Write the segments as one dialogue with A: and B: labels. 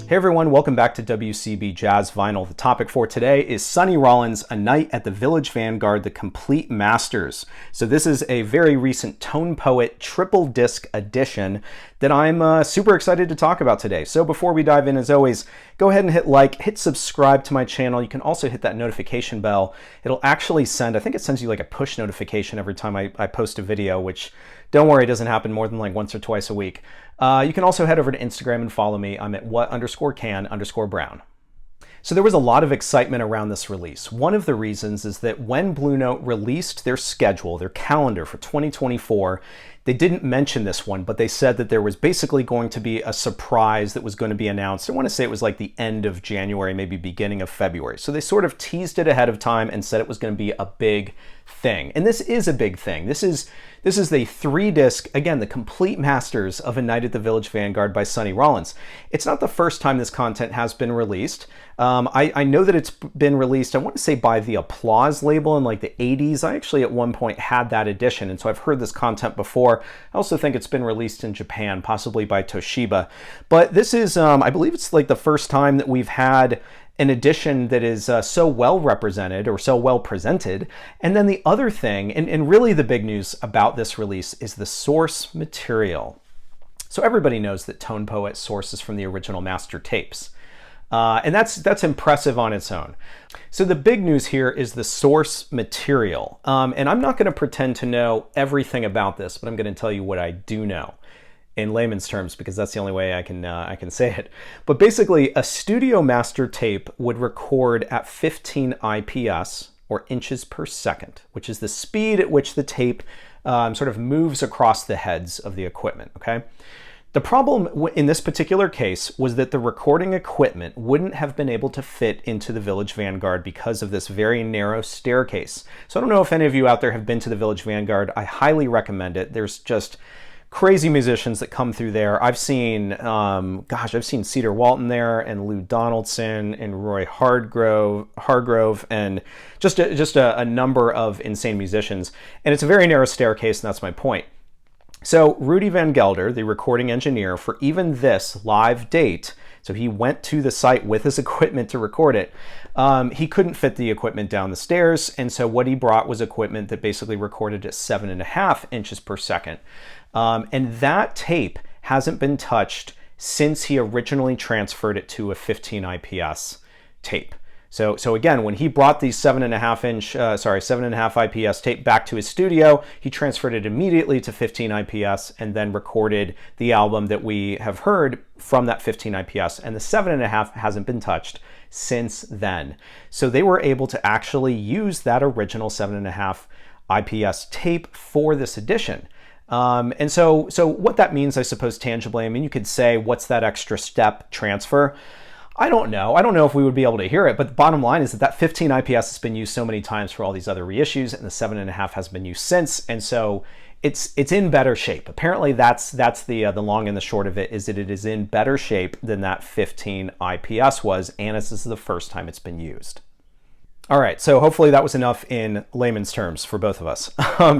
A: Hey everyone, welcome back to WCB Jazz Vinyl. The topic for today is Sonny Rollins A Night at the Village Vanguard, the Complete Masters. So this is a very recent Tone Poet triple disc edition that I'm super excited to talk about today. So before we dive in, as always, go ahead and hit like, hit subscribe to my channel. You can also hit that notification bell. It'll actually send, I think it sends you like a push notification every time I post a video, which don't worry, it doesn't happen more than like once or twice a week. You can also head over to Instagram and follow me. I'm at what_can_brown. So there was a lot of excitement around this release. One of the reasons is that when Blue Note released their schedule, their calendar for 2024, they didn't mention this one, but they said that there was basically going to be a surprise that was going to be announced. I want to say it was like the end of January, maybe beginning of February. So they sort of teased it ahead of time and said it was going to be a big thing. And this is a big thing. This is the 3-disc, again, the complete masters of A Night at the Village Vanguard by Sonny Rollins. It's not the first time this content has been released. I know that it's been released, I want to say by the Applause label in like the 80s. I actually at one point had that edition, and so I've heard this content before. I also think it's been released in Japan, possibly by Toshiba. But this is, I believe it's like the first time that we've had an edition that is so well represented or so well presented. And then the other thing, and really the big news about this release, is the source material. So everybody knows that Tone Poet sources from the original master tapes. And that's impressive on its own. So the big news here is the source material. And I'm not going to pretend to know everything about this, but I'm going to tell you what I do know in layman's terms, because that's the only way I can say it. But basically, a studio master tape would record at 15 IPS, or inches per second, which is the speed at which the tape sort of moves across the heads of the equipment, okay? The problem in this particular case was that the recording equipment wouldn't have been able to fit into the Village Vanguard because of this very narrow staircase. So I don't know if any of you out there have been to the Village Vanguard. I highly recommend it. There's just crazy musicians that come through there. I've seen, I've seen Cedar Walton there, and Lou Donaldson, and Roy Hargrove, and just a number of insane musicians. And it's a very narrow staircase, and that's my point. So Rudy Van Gelder, the recording engineer for even this live date, so he went to the site with his equipment to record it. He couldn't fit the equipment down the stairs, and so what he brought was equipment that basically recorded at 7.5 inches per second. And that tape hasn't been touched since he originally transferred it to a 15 IPS tape. So again, when he brought the 7.5 IPS tape back to his studio, he transferred it immediately to 15 IPS and then recorded the album that we have heard from that 15 IPS, and the 7.5 hasn't been touched since then. So they were able to actually use that original 7.5 IPS tape for this edition. And so what that means, I suppose, tangibly, I mean, you could say, what's that extra step transfer? I don't know. I don't know if we would be able to hear it, but the bottom line is that 15 IPS has been used so many times for all these other reissues, and the 7.5 has been used since, and so it's in better shape. Apparently that's the long and the short of it, is that it is in better shape than that 15 IPS was, and this is the first time it's been used. All right, so hopefully that was enough in layman's terms for both of us.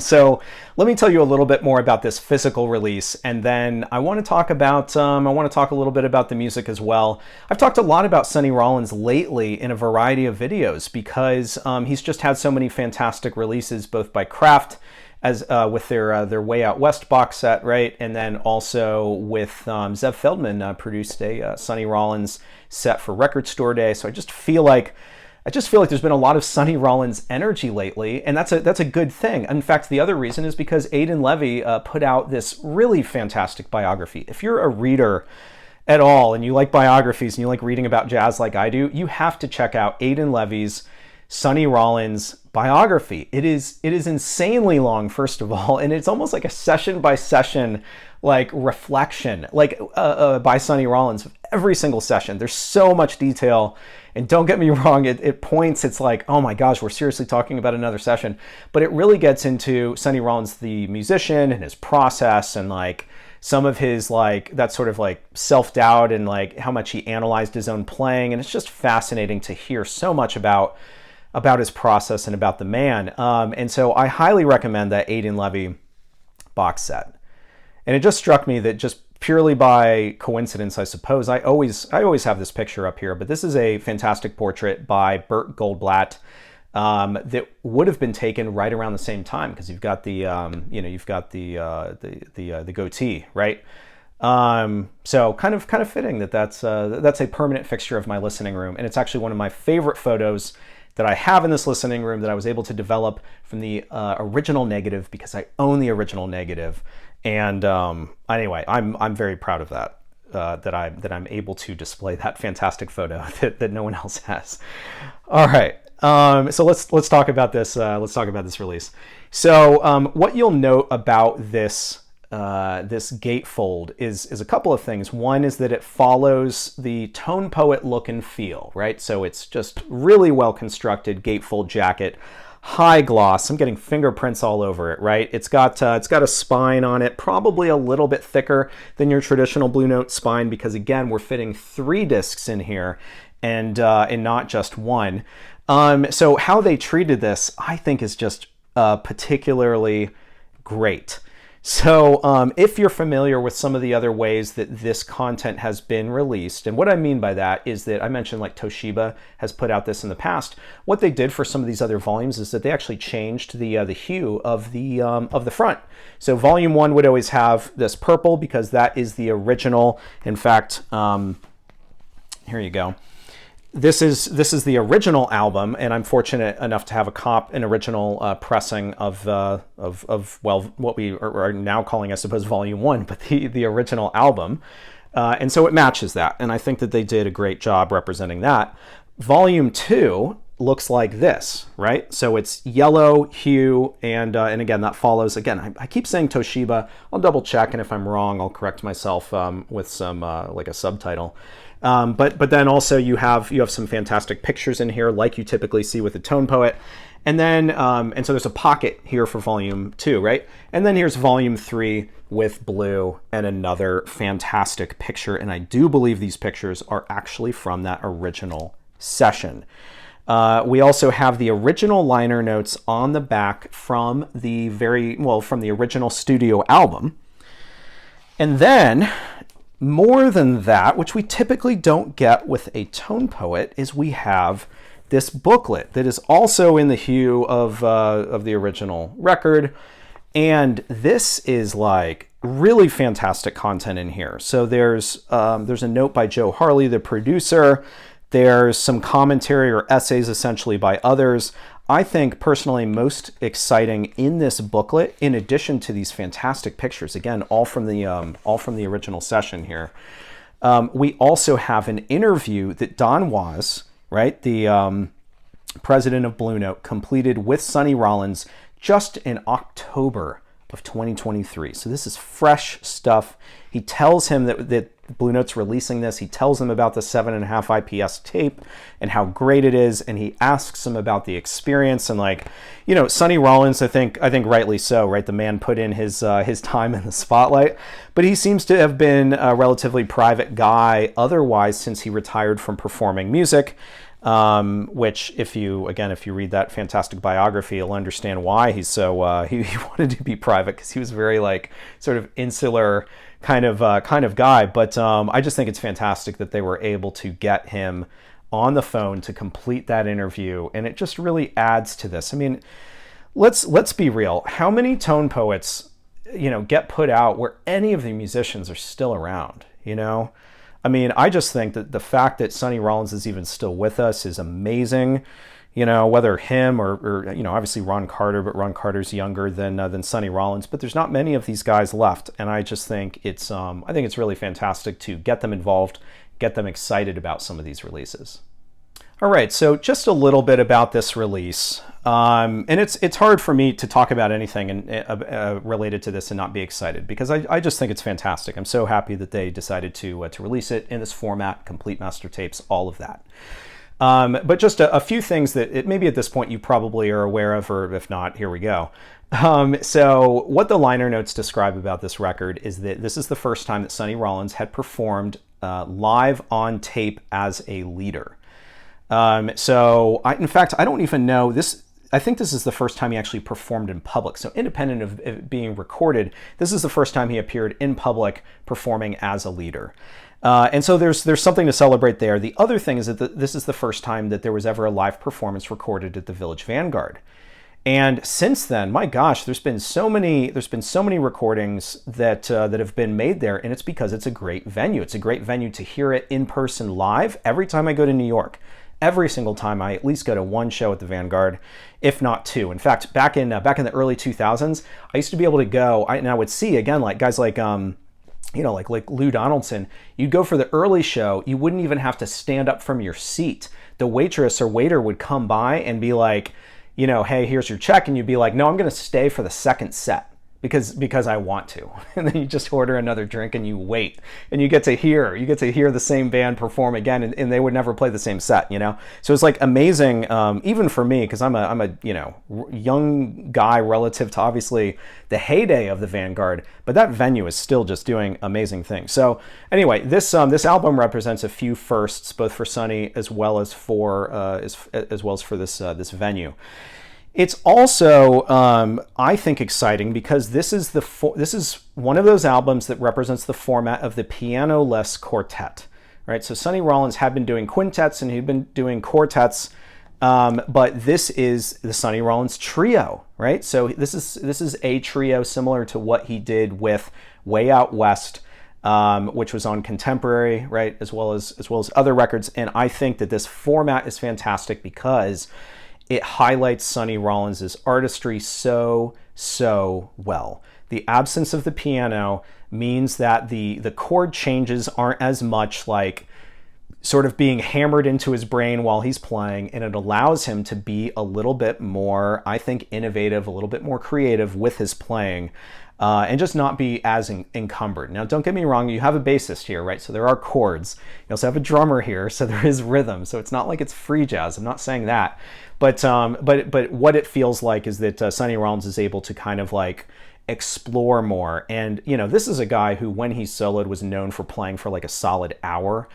A: So let me tell you a little bit more about this physical release, and then I want to talk a little bit about the music as well. I've talked a lot about Sonny Rollins lately in a variety of videos because he's just had so many fantastic releases, both by Kraft, as with their Way Out West box set, right? And then also with Zev Feldman produced a Sonny Rollins set for Record Store Day. So I just feel like there's been a lot of Sonny Rollins energy lately, and that's a good thing. In fact, the other reason is because Aidan Levy put out this really fantastic biography. If you're a reader at all and you like biographies and you like reading about jazz like I do, you have to check out Aidan Levy's Sonny Rollins biography. It is insanely long, first of all, and it's almost like a session by session like reflection, like by Sonny Rollins of every single session. There's so much detail, and don't get me wrong, it points, it's like, oh my gosh, we're seriously talking about another session, but it really gets into Sonny Rollins the musician and his process, and like some of his like that sort of like self-doubt, and like how much he analyzed his own playing. And it's just fascinating to hear so much about his process and about the man. And so I highly recommend that Aidan Levy box set. And it just struck me that just purely by coincidence, I suppose. I always have this picture up here, but this is a fantastic portrait by Bert Goldblatt that would have been taken right around the same time, because you've got the the goatee, right? So kind of fitting that that's a permanent fixture of my listening room, and it's actually one of my favorite photos that I have in this listening room that I was able to develop from the original negative, because I own the original negative. And anyway, I'm very proud of that. That I'm able to display that fantastic photo that no one else has. All right, so let's talk about this. Let's talk about this release. So what you'll note about this this gatefold is a couple of things. One is that it follows the Tone Poet look and feel, right? So it's just really well constructed gatefold jacket, high gloss. I'm getting fingerprints all over it, right? It's got a spine on it, probably a little bit thicker than your traditional Blue Note spine, because again, we're fitting 3 discs in here and not just one. So how they treated this, I think, is just particularly great. So if you're familiar with some of the other ways that this content has been released, and what I mean by that is that I mentioned like Toshiba has put out this in the past. What they did for some of these other volumes is that they actually changed the hue of the front. So volume 1 would always have this purple, because that is the original. In fact, here you go. This is the original album, and I'm fortunate enough to have an original pressing of well, what we are now calling, I suppose, Volume 1, but the original album, and so it matches that, and I think that they did a great job representing that. Volume 2 looks like this, right? So it's yellow hue, and again, that follows, again, I keep saying Toshiba. I'll double check, and if I'm wrong, I'll correct myself with some like a subtitle. But then also you have some fantastic pictures in here, like you typically see with the Tone Poet. And then, and so there's a pocket here for volume 2, right? And then here's volume 3 with blue and another fantastic picture. And I do believe these pictures are actually from that original session. We also have the original liner notes on the back from the from the original studio album. And then, more than that, which we typically don't get with a Tone Poet, is we have this booklet that is also in the hue of the original record. And this is like really fantastic content in here. So there's a note by Joe Harley, the producer. There's some commentary or essays essentially by others. I think personally most exciting in this booklet, in addition to these fantastic pictures, again, all from the original session here, we also have an interview that Don Was, right, the president of Blue Note, completed with Sonny Rollins just in October of 2023. So this is fresh stuff. He tells him that Blue Note's releasing this. He tells him about the 7.5 IPS tape and how great it is, and he asks him about the experience. And like, Sonny Rollins, I think rightly so, right? The man put in his time in the spotlight, but he seems to have been a relatively private guy otherwise since he retired from performing music. Which if you read that fantastic biography, you'll understand why he's so he wanted to be private, because he was very like sort of insular kind of guy. But I just think it's fantastic that they were able to get him on the phone to complete that interview, and it just really adds to this. I mean, let's be real. How many Tone Poets get put out where any of the musicians are still around? I mean, I just think that the fact that Sonny Rollins is even still with us is amazing. Whether him or obviously Ron Carter, but Ron Carter's younger than Sonny Rollins. But there's not many of these guys left, and I just think it's really fantastic to get them involved, get them excited about some of these releases. All right, so just a little bit about this release, and it's hard for me to talk about anything related to this and not be excited, because I just think it's fantastic. I'm so happy that they decided to release it in this format, complete master tapes, all of that. But just a few things that maybe at this point you probably are aware of, or if not, here we go. So what the liner notes describe about this record is that this is the first time that Sonny Rollins had performed live on tape as a leader. So in fact, I don't even know this. I think this is the first time he actually performed in public. So independent of it being recorded, this is the first time he appeared in public performing as a leader. And so there's something to celebrate there. The other thing is that this is the first time that there was ever a live performance recorded at the Village Vanguard. And since then, my gosh, there's been so many recordings that that have been made there, and it's because it's a great venue. It's a great venue to hear it in person live. Every time I go to New York, every single time I at least go to one show at the Vanguard, if not two. In fact, back in the early 2000s, I used to be able to go, and I would see again like guys like like Lou Donaldson. You'd go for the early show, you wouldn't even have to stand up from your seat. The waitress or waiter would come by and be like, hey, here's your check. And you'd be like, no, I'm going to stay for the second set because I want to. And then you just order another drink and you wait, and you get to hear the same band perform again, and they would never play the same set, So it's like amazing, even for me, because I'm a young guy relative to obviously the heyday of the Vanguard, but that venue is still just doing amazing things. So anyway, this album represents a few firsts, both for Sonny as well as for this venue. It's also, I think, exciting because this is one of those albums that represents the format of the piano-less quartet, right? So Sonny Rollins had been doing quintets and he'd been doing quartets, but this is the Sonny Rollins trio, right? So this is a trio similar to what he did with Way Out West, which was on Contemporary, right, as well as other records. And I think that this format is fantastic because it highlights Sonny Rollins' artistry so well. The absence of the piano means that the chord changes aren't as much like sort of being hammered into his brain while he's playing, and it allows him to be a little bit more, I think, innovative, a little bit more creative with his playing, and just not be as encumbered. Now, don't get me wrong, you have a bassist here, right? So there are chords. You also have a drummer here, so there is rhythm. So it's not like it's free jazz. I'm not saying that. But what it feels like is that Sonny Rollins is able to kind of like explore more. And, this is a guy who, when he soloed, was known for playing for like a solid hour.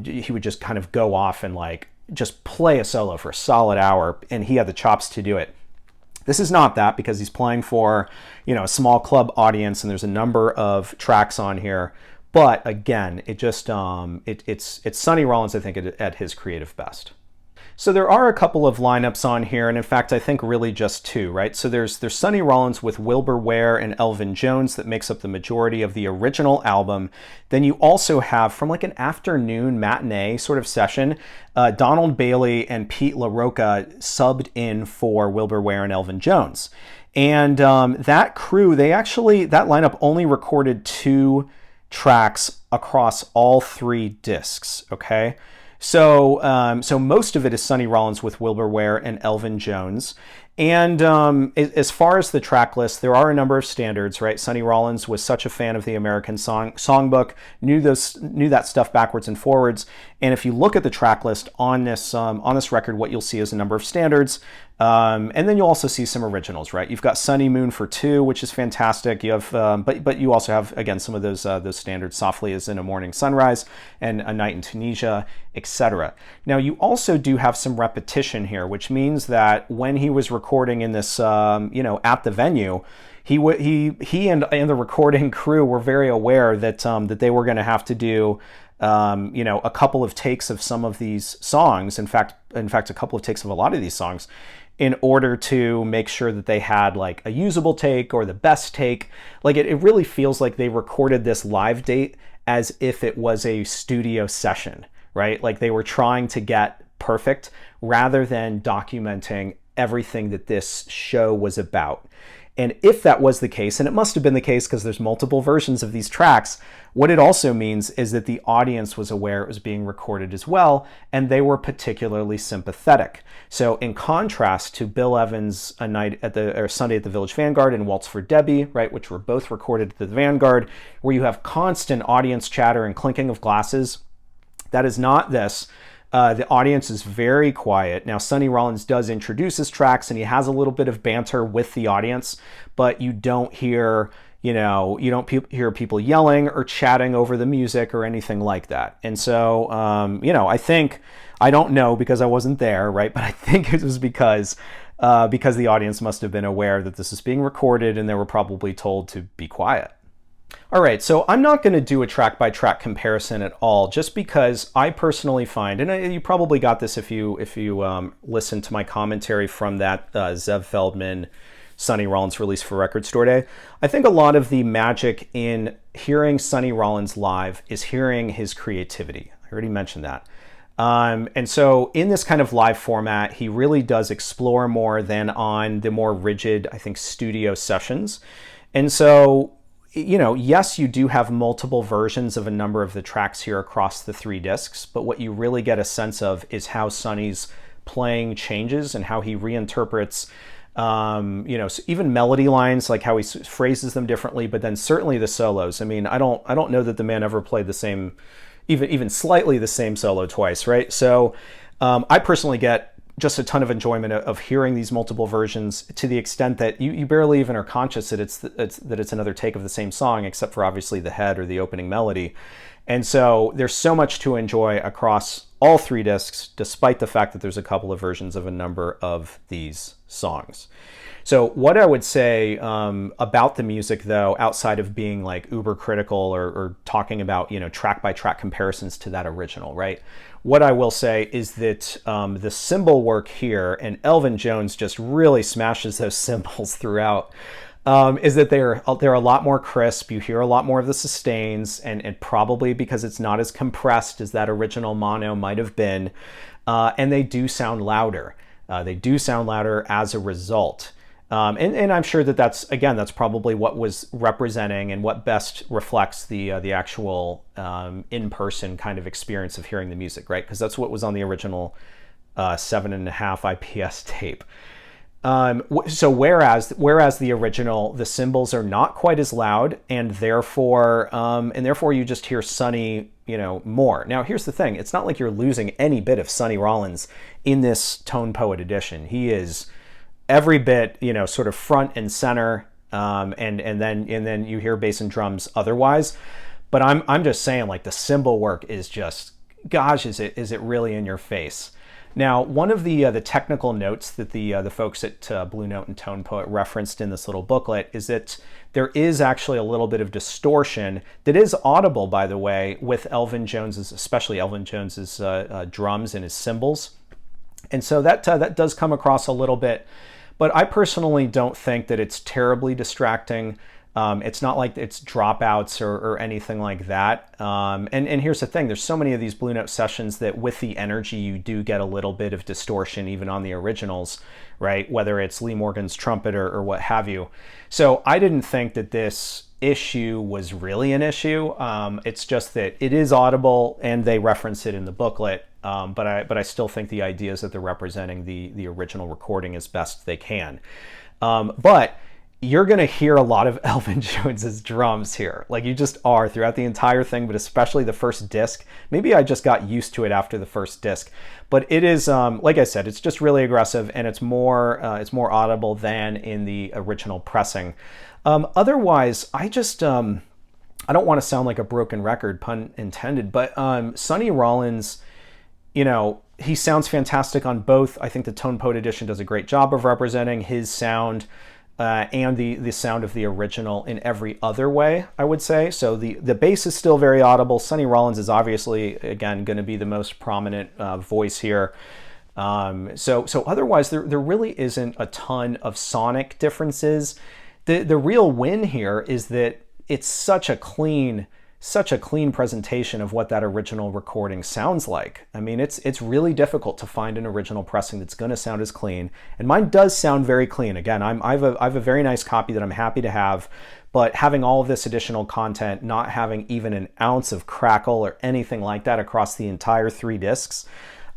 A: He would just kind of go off and like just play a solo for a solid hour, and he had the chops to do it. This is not that, because he's playing for, a small club audience, and there's a number of tracks on here. But again, it just it's Sonny Rollins, I think, at his creative best. So there are a couple of lineups on here, and in fact, I think really just two, right? So there's Sonny Rollins with Wilbur Ware and Elvin Jones that makes up the majority of the original album. Then you also have, from like an afternoon matinee sort of session, Donald Bailey and Pete LaRocca subbed in for Wilbur Ware and Elvin Jones. And that crew, that lineup only recorded 2 tracks across all 3 discs, okay? So most of it is Sonny Rollins with Wilbur Ware and Elvin Jones. And as far as the track list, there are a number of standards, right? Sonny Rollins was such a fan of the American songbook, knew that stuff backwards and forwards. And if you look at the track list on this record, what you'll see is a number of standards. And then you'll also see some originals, right? You've got Sunny Moon for 2, which is fantastic. You have, but you also have, again, some of those standards, Softly as in a Morning Sunrise and A Night in Tunisia, etc. Now, you also do have some repetition here, which means that when he was recording in this, at the venue, he and the recording crew were very aware that that they were going to have to do a couple of takes of some of these songs. In fact, a couple of takes of a lot of these songs, in order to make sure that they had like a usable take or the best take. Like it really feels like they recorded this live date as if it was a studio session, right? Like they were trying to get perfect rather than documenting everything that this show was about. And if that was the case, and it must have been the case because there's multiple versions of these tracks, what it also means is that the audience was aware it was being recorded as well, and they were particularly sympathetic. So in contrast to Bill Evans' Sunday at the Village Vanguard and Waltz for Debbie, right, which were both recorded at the Vanguard, where you have constant audience chatter and clinking of glasses, that is not this. The audience is very quiet. Now, Sonny Rollins does introduce his tracks, and he has a little bit of banter with the audience, but you don't hear, hear people yelling or chatting over the music or anything like that. And so, I don't know because I wasn't there, right? But I think it was because because the audience must have been aware that this is being recorded and they were probably told to be quiet. All right, so I'm not going to do a track-by-track comparison at all, just because I personally find, and you probably got this if you listen to my commentary from that Zev Feldman, Sonny Rollins release for Record Store Day. I think a lot of the magic in hearing Sonny Rollins live is hearing his creativity. I already mentioned that. And so in this kind of live format, he really does explore more than on the more rigid, I think, studio sessions. And so, you know, yes, you do have multiple versions of a number of the tracks here across the 3 discs, but what you really get a sense of is how Sonny's playing changes and how he reinterprets, you know, even melody lines, like how he phrases them differently, but then certainly the solos. I mean, I don't know that the man ever played the same, even slightly the same solo twice, right? So I personally get just a ton of enjoyment of hearing these multiple versions, to the extent that you barely even are conscious that it's another take of the same song, except for obviously the head or the opening melody. And so there's so much to enjoy across all 3 discs, despite the fact that there's a couple of versions of a number of these songs. So what I would say about the music, though, outside of being like uber critical or talking about, you know, track by track comparisons to that original, right? What I will say is that the cymbal work here, and Elvin Jones just really smashes those cymbals throughout, is that they're a lot more crisp. You hear a lot more of the sustains, and probably because it's not as compressed as that original mono might have been, and they do sound louder. They do sound louder as a result. And I'm sure that that's probably what was representing and what best reflects the actual in-person kind of experience of hearing the music, right? Because that's what was on the original 7.5 IPS tape. So whereas the original, the cymbals are not quite as loud, and therefore you just hear Sonny, you know, more. Now here's the thing: it's not like you're losing any bit of Sonny Rollins in this Tone Poet edition. He is every bit, you know, sort of front and center, and then you hear bass and drums otherwise. But I'm just saying, like, the cymbal work is just, gosh, is it really in your face. Now, one of the technical notes that the folks at Blue Note and Tone Poet referenced in this little booklet is that there is actually a little bit of distortion that is audible, by the way, with especially Elvin Jones's drums and his cymbals. And so that does come across a little bit, but I personally don't think that it's terribly distracting. It's not like it's dropouts or anything like that. And here's the thing: there's so many of these Blue Note sessions that with the energy you do get a little bit of distortion even on the originals, right? Whether it's Lee Morgan's trumpet or what have you. So I didn't think that this issue was really an issue. It's just that it is audible and they reference it in the booklet. But I still think the idea is that they're representing the original recording as best they can. But you're going to hear a lot of Elvin Jones's drums here. Like, you just are throughout the entire thing, but especially the first disc. Maybe I just got used to it after the first disc. But it is, like I said, it's just really aggressive, and it's more audible than in the original pressing. Otherwise, I don't want to sound like a broken record, pun intended, but Sonny Rollins, you know, he sounds fantastic on both. I think the Tone Poet edition does a great job of representing his sound and the sound of the original in every other way, I would say. So the bass is still very audible. Sonny Rollins is obviously, again, going to be the most prominent voice here. So otherwise, there really isn't a ton of sonic differences. The real win here is that it's such a clean presentation of what that original recording sounds like. I mean, it's really difficult to find an original pressing that's going to sound as clean, and mine does sound very clean. Again, I have a very nice copy that I'm happy to have, but having all of this additional content, not having even an ounce of crackle or anything like that across the entire 3 discs,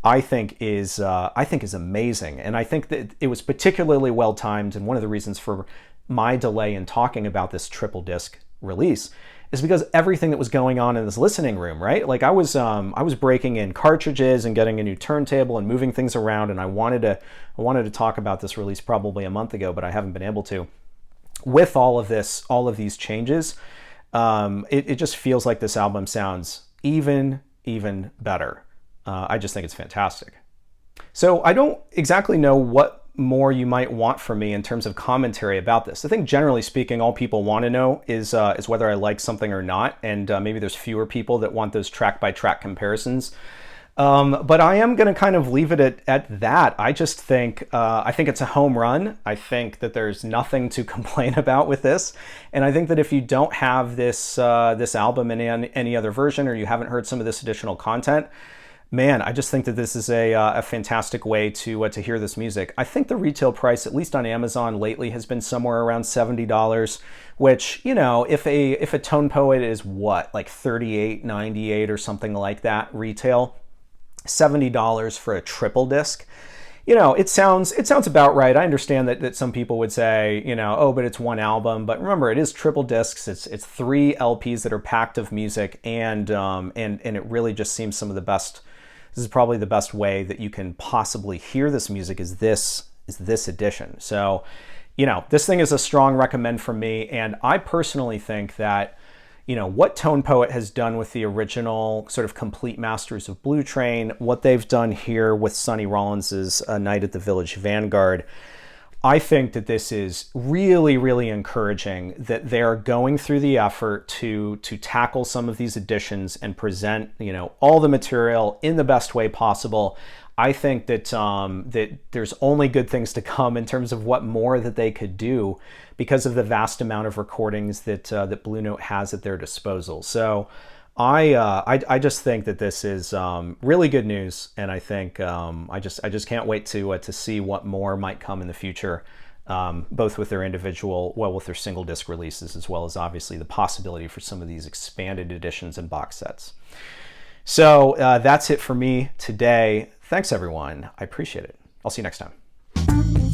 A: I think is amazing. And I think that it was particularly well timed, and one of the reasons for my delay in talking about this triple disc release is because everything that was going on in this listening room, right? Like, I was breaking in cartridges and getting a new turntable and moving things around, and I wanted to talk about this release probably a month ago, but I haven't been able to. With all of these changes, it just feels like this album sounds even better. I just think it's fantastic. So I don't exactly know what more you might want from me in terms of commentary about this. I think generally speaking, all people want to know is whether I like something or not, and maybe there's fewer people that want those track-by-track comparisons. But I am going to kind of leave it at that. I just think I think it's a home run. I think that there's nothing to complain about with this, and I think that if you don't have this this album in any other version, or you haven't heard some of this additional content, man, I just think that this is a fantastic way to hear this music. I think the retail price, at least on Amazon lately, has been somewhere around $70, which, you know, if a Tone Poet is what, like $38.98 or something like that retail, $70 for a triple disc, you know, it sounds about right. I understand that some people would say, you know, oh, but it's one album. But remember, it is triple discs. It's 3 LPs that are packed of music, and it really just seems some of the best. This is probably the best way that you can possibly hear this music is this edition. So, you know, this thing is a strong recommend from me, and I personally think that, you know, what Tone Poet has done with the original sort of complete masters of Blue Train, what they've done here with Sonny Rollins' A Night at the Village Vanguard, I think that this is really, really encouraging that they're going through the effort to tackle some of these editions and present, you know, all the material in the best way possible. I think that that there's only good things to come in terms of what more that they could do because of the vast amount of recordings that that Blue Note has at their disposal. So I just think that this is really good news, and I think I just can't wait to see what more might come in the future, both with their individual, well, with their single disc releases, as well as obviously the possibility for some of these expanded editions and box sets. So that's it for me today. Thanks, everyone. I appreciate it. I'll see you next time.